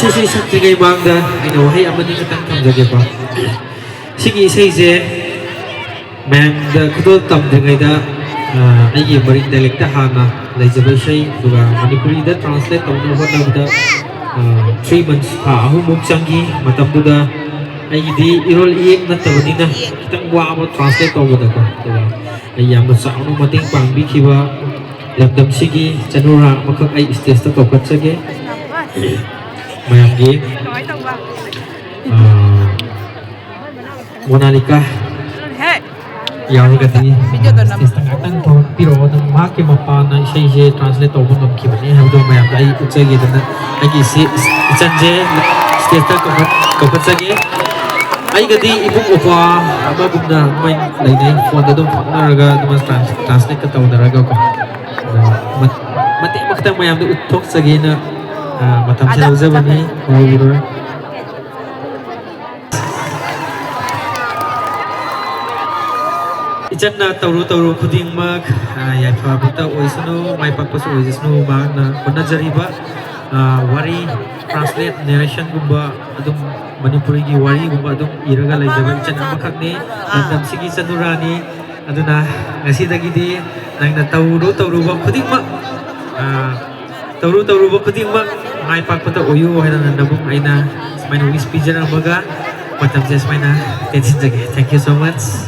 Isay sakti kay Magda inuhay ang maning katang tanggagay pa sige isay je Magda kudol tamdagay da ay maring dialect hana laijabay siya duga Manipuri da translate tawno ho na 3 months ahumog sanggi matamdo da ay di irol iik na tawani na kitang wa translate tawo da ko diba ay yamot sa ano mating pangbi kiba lamdam sige chanura makak ay stage ta tokat sige mayanggi Monalika yaw gati setengah to piro nang maki mapa na siya translate to ng kibani habdo mayang ay utsagi dan ay si chanje state ko patsagi ay gati ibuk upa aba bugna may lainay phone da dum phangaraga dum translate ka taw daraga ko mati makta mayang utok sagi na matam sa uzabani or ijan na tawru khuding mag ya phabita oisno mai pakpas oisno ba na kona jariba wari translate narration gumba adum manipuri gi wari gumba adum iraga laijaga ijan amakakni nandam sigi sanurani aduna ngasidagi di nang na tawru ba khuding mag tawru ba khuding mag mai pakpata oyu haina nandabum aina main wispy jan amaga matam jas maina thank you so much